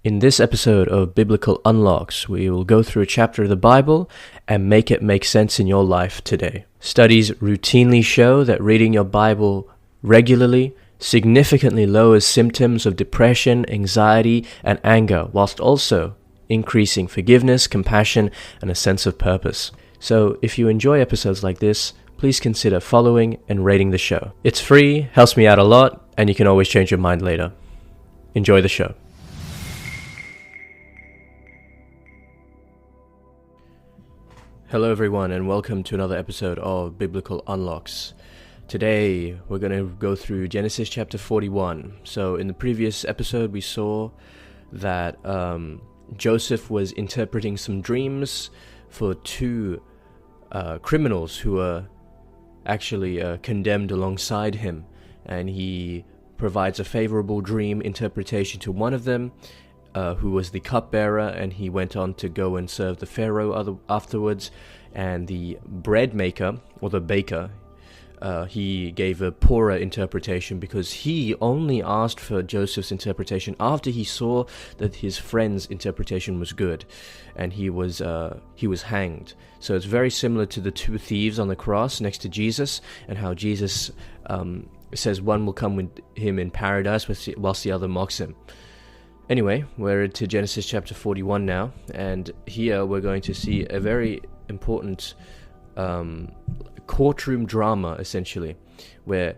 In this episode of Biblical Unlocks, we will go through a chapter of the Bible and make it make sense in your life today. Studies routinely show that reading your Bible regularly significantly lowers symptoms of depression, anxiety, and anger, whilst also increasing forgiveness, compassion, and a sense of purpose. So if you enjoy episodes like this, please consider following and rating the show. It's free, helps me out a lot, and you can always change your mind later. Enjoy the show. Hello everyone, and welcome to another episode of Biblical Unlocks. Today we're going to go through Genesis chapter 41. So in the previous episode we saw that Joseph was interpreting some dreams for two criminals who were actually condemned alongside him, and he provides a favorable dream interpretation to one of them, who was the cupbearer, and he went on to go and serve the Pharaoh afterwards. And the bread maker, or the baker, he gave a poorer interpretation because he only asked for Joseph's interpretation after he saw that his friend's interpretation was good, and he was hanged. So it's very similar to the two thieves on the cross next to Jesus, and how Jesus says one will come with him in paradise whilst the other mocks him. Anyway, we're into Genesis chapter 41 now, and here we're going to see a very important courtroom drama, essentially, where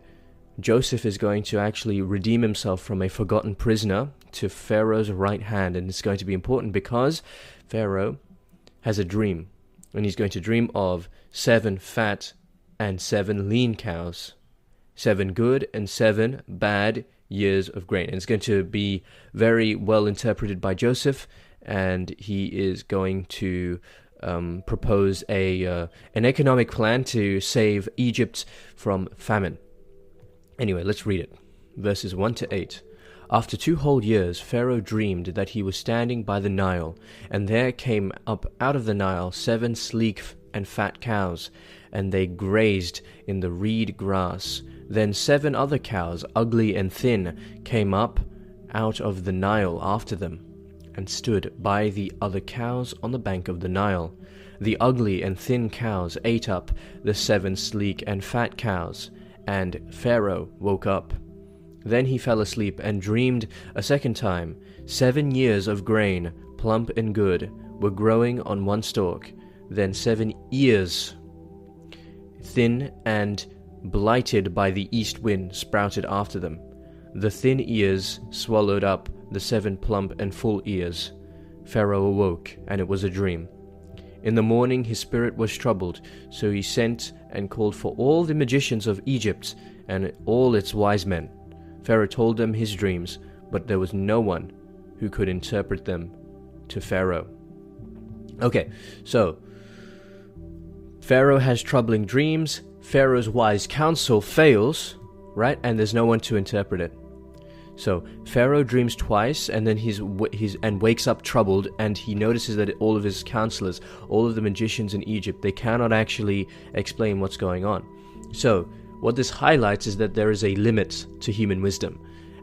Joseph is going to actually redeem himself from a forgotten prisoner to Pharaoh's right hand. And it's going to be important because Pharaoh has a dream, and he's going to dream of 7 fat and 7 lean cows, 7 good and 7 bad years of grain. And it's going to be very well interpreted by Joseph, and he is going to propose an economic plan to save Egypt from famine. Anyway, let's read it. Verses 1 to 8. After 2 whole years, Pharaoh dreamed that he was standing by the Nile, and there came up out of the Nile 7 sleek and fat cows, and they grazed in the reed grass. Then 7 other cows, ugly and thin, came up out of the Nile after them, and stood by the other cows on the bank of the Nile. The ugly and thin cows ate up the 7 sleek and fat cows, and Pharaoh woke up. Then he fell asleep and dreamed a second time. 7 years of grain, plump and good, were growing on one stalk. Then 7 ears, thin and blighted by the east wind, sprouted after them. The thin ears swallowed up the 7 plump and full ears. Pharaoh awoke, and it was a dream. In the morning his spirit was troubled, so he sent and called for all the magicians of Egypt and all its wise men. Pharaoh told them his dreams, but there was no one who could interpret them to Pharaoh. Okay, so Pharaoh has troubling dreams. Pharaoh's wise counsel fails, right? And there's no one to interpret it. So Pharaoh dreams twice, and then he's wakes up troubled, and he notices that all of his counselors, all of the magicians in Egypt, they cannot actually explain what's going on. So what this highlights is that there is a limit to human wisdom,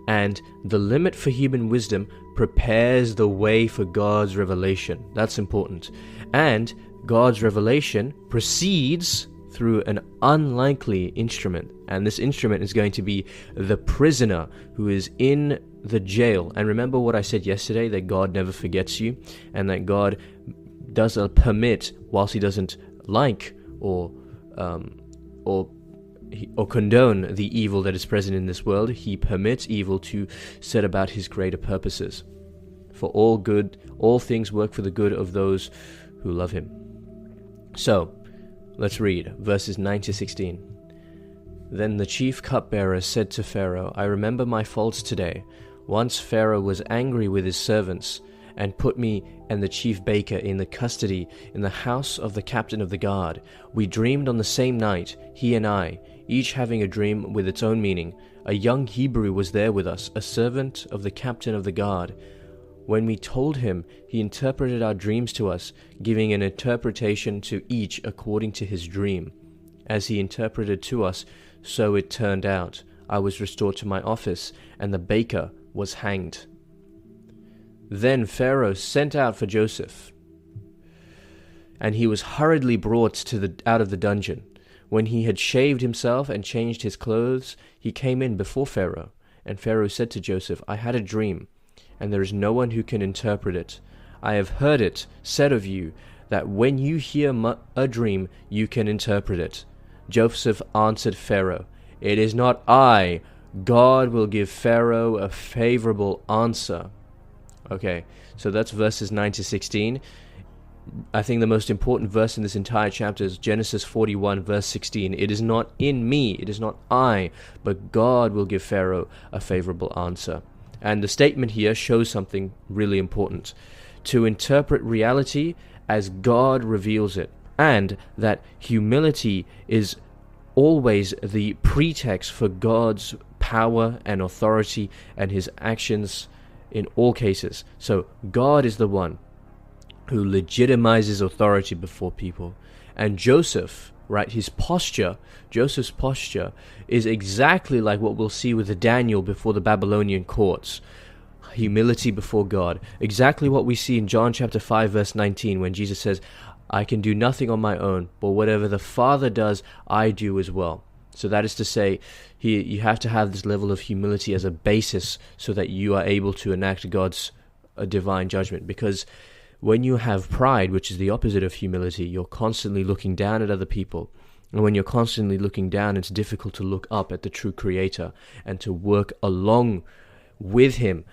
and the limit for human wisdom prepares the way for God's revelation. That's important. And God's revelation proceeds through an unlikely instrument, and this instrument is going to be the prisoner who is in the jail. And remember what I said yesterday, that God never forgets you, and that God does permit, whilst he doesn't like or condone the evil that is present in this world, he permits evil to set about his greater purposes. For all things work for the good of those who love him. So let's read verses 9 to 16. Then the chief cupbearer said to Pharaoh, I remember my faults today. Once Pharaoh was angry with his servants, and put me and the chief baker in the custody in the house of the captain of the guard. We dreamed on the same night, he and I, each having a dream with its own meaning. A young Hebrew was there with us, a servant of the captain of the guard. When we told him, he interpreted our dreams to us, giving an interpretation to each according to his dream. As he interpreted to us, so it turned out. I was restored to my office, and the baker was hanged. Then Pharaoh sent out for Joseph, and he was hurriedly brought out of the dungeon. When he had shaved himself and changed his clothes, he came in before Pharaoh. And Pharaoh said to Joseph, I had a dream, and there is no one who can interpret it. I have heard it said of you, that when you hear a dream, you can interpret it. Joseph answered Pharaoh, It is not I. God will give Pharaoh a favorable answer. Okay, so that's verses 9 to 16. I think the most important verse in this entire chapter is Genesis 41, verse 16. It is not in me, it is not I, but God will give Pharaoh a favorable answer. And the statement here shows something really important. To interpret reality as God reveals it, and that humility is always the pretext for God's power and authority and his actions in all cases. So God is the one who legitimizes authority before people. And Joseph, right, Joseph's posture is exactly like what we'll see with Daniel before the Babylonian courts. Humility before God. Exactly what we see in John chapter 5 verse 19 when Jesus says, I can do nothing on my own, but whatever the Father does, I do as well. So that is to say, you have to have this level of humility as a basis so that you are able to enact God's divine judgment. Because when you have pride, which is the opposite of humility, you're constantly looking down at other people. And when you're constantly looking down, it's difficult to look up at the true Creator and to work along with Him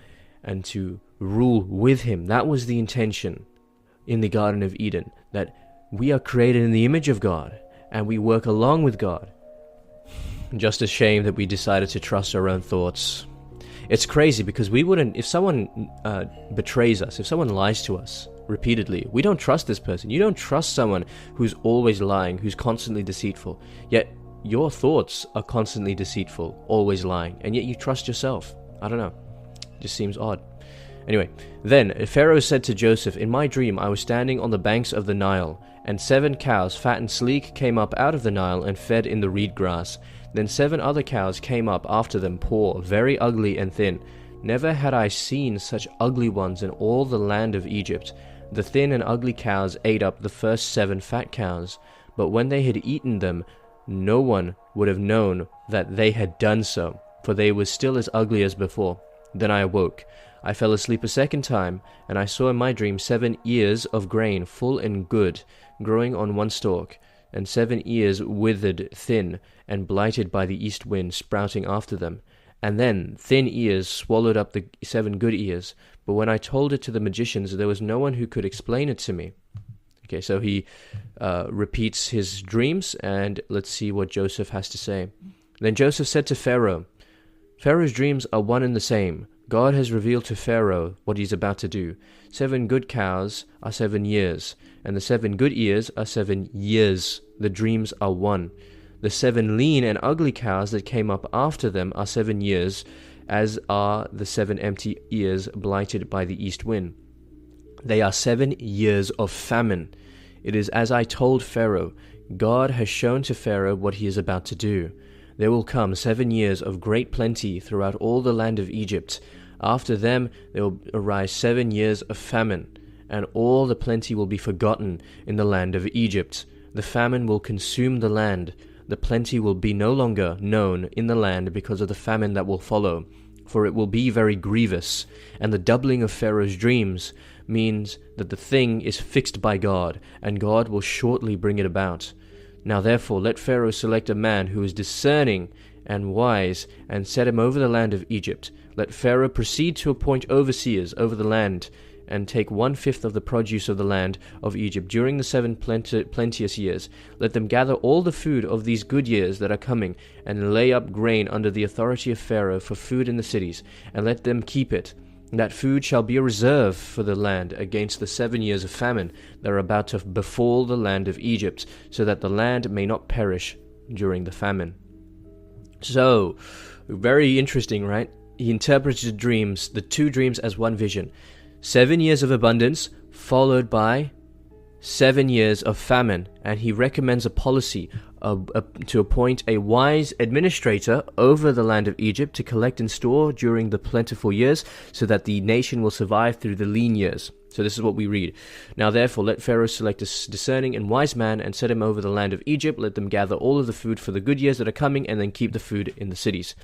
and to rule with Him. That was the intention in the Garden of Eden, that we are created in the image of God and we work along with God. Just a shame that we decided to trust our own thoughts. It's crazy because we wouldn't, if someone betrays us, if someone lies to us repeatedly, we don't trust this person. You don't trust someone who's always lying, who's constantly deceitful. Yet your thoughts are constantly deceitful, always lying, and yet you trust yourself. I don't know. It just seems odd. Anyway, then Pharaoh said to Joseph, In my dream I was standing on the banks of the Nile, and 7 cows, fat and sleek, came up out of the Nile and fed in the reed grass. Then 7 other cows came up after them, poor, very ugly and thin. Never had I seen such ugly ones in all the land of Egypt. The thin and ugly cows ate up the first 7 fat cows, but when they had eaten them, no one would have known that they had done so, for they were still as ugly as before. Then I awoke. I fell asleep a second time, and I saw in my dream 7 ears of grain, full and good, growing on one stalk, and 7 ears withered, thin, and blighted by the east wind, sprouting after them. And then thin ears swallowed up the 7 good ears. But when I told it to the magicians, there was no one who could explain it to me. Okay, so he repeats his dreams, and let's see what Joseph has to say. Then Joseph said to Pharaoh, Pharaoh's dreams are one and the same. God has revealed to Pharaoh what he's about to do. 7 good cows are 7 years, and the 7 good ears are 7 years. The dreams are one. The 7 lean and ugly cows that came up after them are 7 years, as are the 7 empty ears blighted by the east wind. They are 7 years of famine. It is as I told Pharaoh. God has shown to Pharaoh what he is about to do. There will come 7 years of great plenty throughout all the land of Egypt. After them there will arise 7 years of famine, and all the plenty will be forgotten in the land of Egypt. The famine will consume the land. The plenty will be no longer known in the land because of the famine that will follow, for it will be very grievous. And the doubling of Pharaoh's dreams means that the thing is fixed by God, and God will shortly bring it about. Now therefore let Pharaoh select a man who is discerning and wise, and set him over the land of Egypt. Let Pharaoh proceed to appoint overseers over the land, and take 1/5 of the produce of the land of Egypt during the 7 plenteous years. Let them gather all the food of these good years that are coming, and lay up grain under the authority of Pharaoh for food in the cities, and let them keep it. That food shall be a reserve for the land against the 7 years of famine that are about to befall the land of Egypt, so that the land may not perish during the famine. So, very interesting, right? He interprets the dreams, the 2 dreams, as one vision. 7 years of abundance, followed by 7 years of famine, and he recommends a policy to appoint a wise administrator over the land of Egypt to collect and store during the plentiful years, so that the nation will survive through the lean years. So this is what we read. Now therefore let Pharaoh select a discerning and wise man and set him over the land of Egypt. Let them gather all of the food for the good years that are coming, and then keep the food in the cities.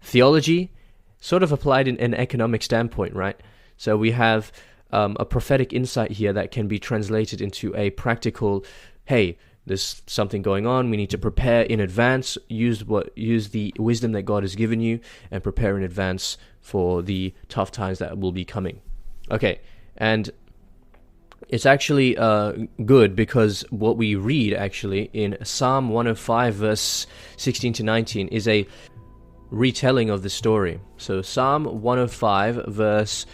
Theology, sort of applied in an economic standpoint, right? So we have a prophetic insight here that can be translated into a practical, hey, there's something going on, we need to prepare in advance, use the wisdom that God has given you, and prepare in advance for the tough times that will be coming. Okay, and it's actually good, because what we read actually in Psalm 105 verse 16 to 19 is a retelling of the story. So Psalm 105 verse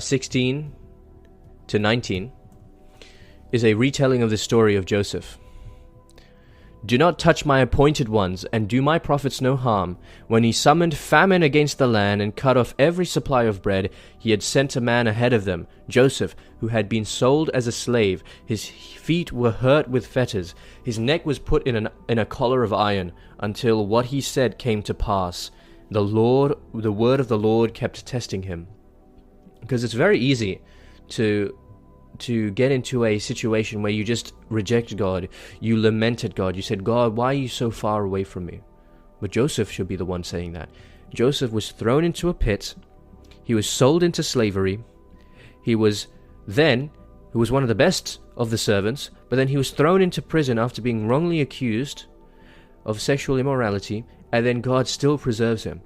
16 to 19 is a retelling of the story of Joseph. Do not touch my appointed ones, and do my prophets no harm. When he summoned famine against the land and cut off every supply of bread, he had sent a man ahead of them, Joseph, who had been sold as a slave. His feet were hurt with fetters. His neck was put in a collar of iron, until what he said came to pass. The word of the Lord kept testing him. Because it's very easy to get into a situation where you just reject God, you lamented God, you said, God, why are you so far away from me? But Joseph should be the one saying that. Joseph was thrown into a pit, he was sold into slavery, he was one of the best of the servants, but then he was thrown into prison after being wrongly accused of sexual immorality, and then God still preserves him.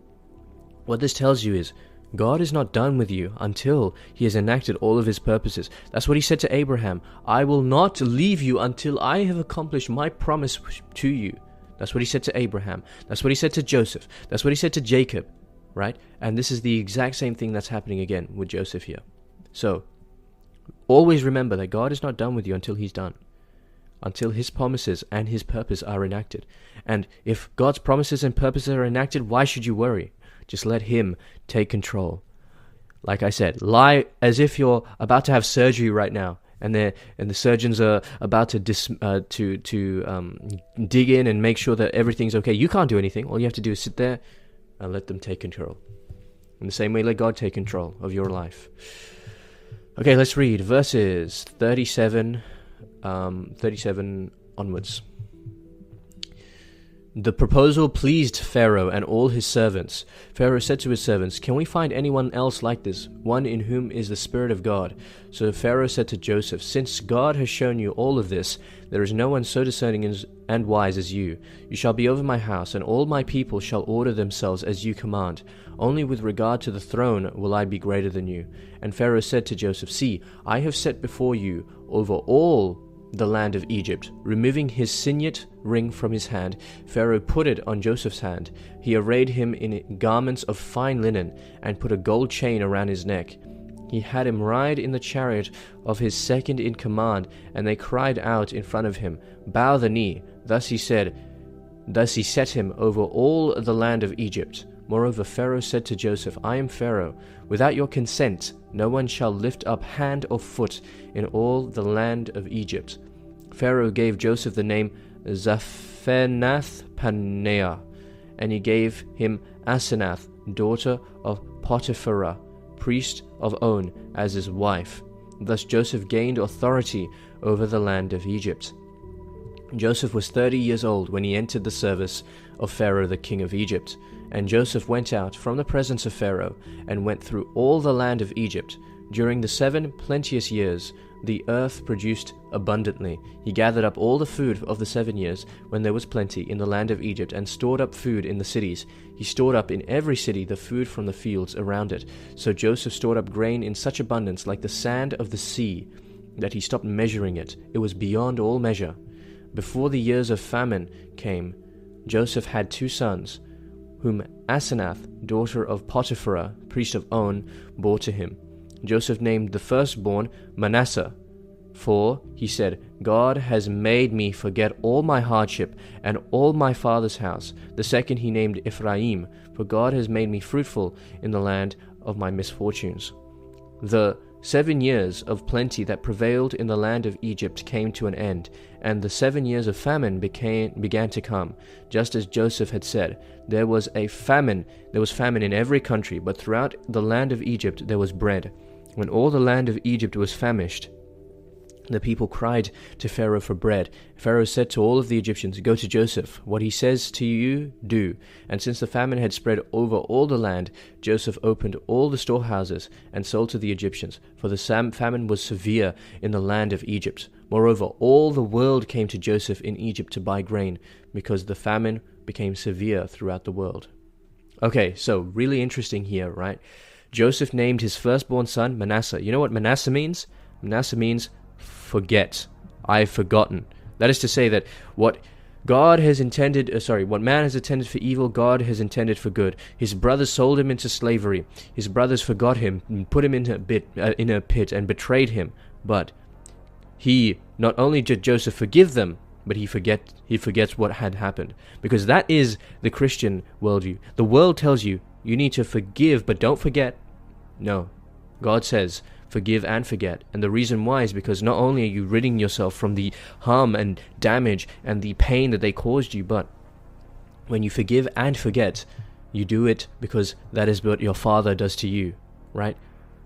What this tells you is, God is not done with you until he has enacted all of his purposes. That's what he said to Abraham. I will not leave you until I have accomplished my promise to you. That's what he said to Abraham. That's what he said to Joseph. That's what he said to Jacob, right? And this is the exact same thing that's happening again with Joseph here. So, always remember that God is not done with you until he's done. Until his promises and his purpose are enacted. And if God's promises and purposes are enacted, why should you worry? Just let him take control. Like I said, lie as if you're about to have surgery right now, and the surgeons are about to dig in and make sure that everything's okay. You can't do anything. All you have to do is sit there and let them take control. In the same way, let God take control of your life. Okay, let's read verses 37 onwards. The proposal pleased Pharaoh and all his servants. Pharaoh said to his servants, "Can we find anyone else like this, one in whom is the Spirit of God?" So Pharaoh said to Joseph, "Since God has shown you all of this, there is no one so discerning and wise as you. You shall be over my house, and all my people shall order themselves as you command. Only with regard to the throne will I be greater than you." And Pharaoh said to Joseph, "See, I have set before you over all the land of Egypt." Removing his signet ring from his hand, Pharaoh put it on Joseph's hand. He arrayed him in garments of fine linen, and put a gold chain around his neck. He had him ride in the chariot of his second in command, and they cried out in front of him, "Bow the knee." Thus he set him over all the land of Egypt. Moreover, Pharaoh said to Joseph, "I am Pharaoh. Without your consent, no one shall lift up hand or foot in all the land of Egypt." Pharaoh gave Joseph the name Zaphenath-paneah, and he gave him Asenath, daughter of Potiphera, priest of On, as his wife. Thus Joseph gained authority over the land of Egypt. Joseph was 30 years old when he entered the service of Pharaoh the king of Egypt. And Joseph went out from the presence of Pharaoh, and went through all the land of Egypt. During the 7 plenteous years, the earth produced abundantly. He gathered up all the food of the 7 years, when there was plenty in the land of Egypt, and stored up food in the cities. He stored up in every city the food from the fields around it. So Joseph stored up grain in such abundance, like the sand of the sea, that he stopped measuring it. It was beyond all measure. Before the years of famine came, Joseph had 2 sons, whom Asenath, daughter of Potiphera, priest of On, bore to him. Joseph named the firstborn Manasseh, for, he said, "God has made me forget all my hardship and all my father's house." The second he named Ephraim, for God has made me fruitful in the land of my misfortunes. The 7 years of plenty that prevailed in the land of Egypt came to an end, and the 7 years of famine began to come, just as Joseph had said. There was famine in every country, but throughout the land of Egypt there was bread. When all the land of Egypt was famished, the people cried to Pharaoh for bread. Pharaoh said to all of the Egyptians, "Go to Joseph. What he says to you, do." And since the famine had spread over all the land, Joseph opened all the storehouses and sold to the Egyptians, for the famine was severe in the land of Egypt. Moreover, all the world came to Joseph in Egypt to buy grain, because the famine became severe throughout the world. Okay, so really interesting here, right? Joseph named his firstborn son Manasseh. You know what Manasseh means? Manasseh means forget. I've forgotten. That is to say that what man has intended for evil, God has intended for good. His brothers sold him into slavery. His brothers forgot him and put him in a pit and betrayed him. But he not only did Joseph forgive them, but he forgets what had happened. Because that is the Christian worldview. The world tells you need to forgive, but don't forget. No. God says, forgive and forget. And the reason why is because not only are you ridding yourself from the harm and damage and the pain that they caused you, but when you forgive and forget, you do it because that is what your Father does to you, right?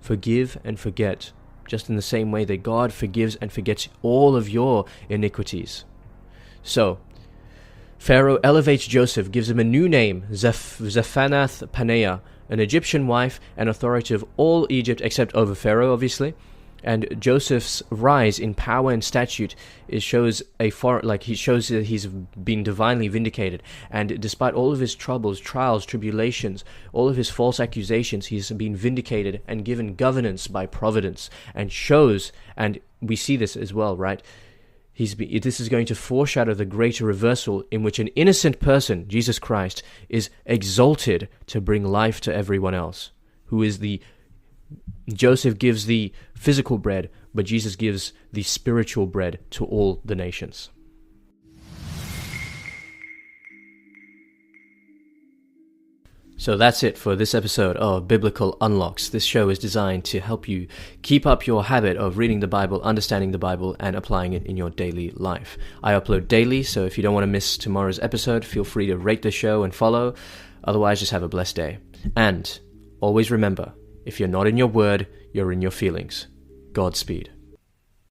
Forgive and forget, just in the same way that God forgives and forgets all of your iniquities. So, Pharaoh elevates Joseph, gives him a new name, Zephanath Paneah, an Egyptian wife and authority of all Egypt except over Pharaoh, obviously. And Joseph's rise in power and statute shows that he's been divinely vindicated. And despite all of his troubles, trials, tribulations, all of his false accusations, he's been vindicated and given governance by providence. And we see this as well, right? This is going to foreshadow the greater reversal in which an innocent person, Jesus Christ, is exalted to bring life to everyone else. Joseph gives the physical bread, but Jesus gives the spiritual bread to all the nations. So that's it for this episode of Biblical Unlocks. This show is designed to help you keep up your habit of reading the Bible, understanding the Bible, and applying it in your daily life. I upload daily, so if you don't want to miss tomorrow's episode, feel free to rate the show and follow. Otherwise, just have a blessed day. And always remember, if you're not in your word, you're in your feelings. Godspeed.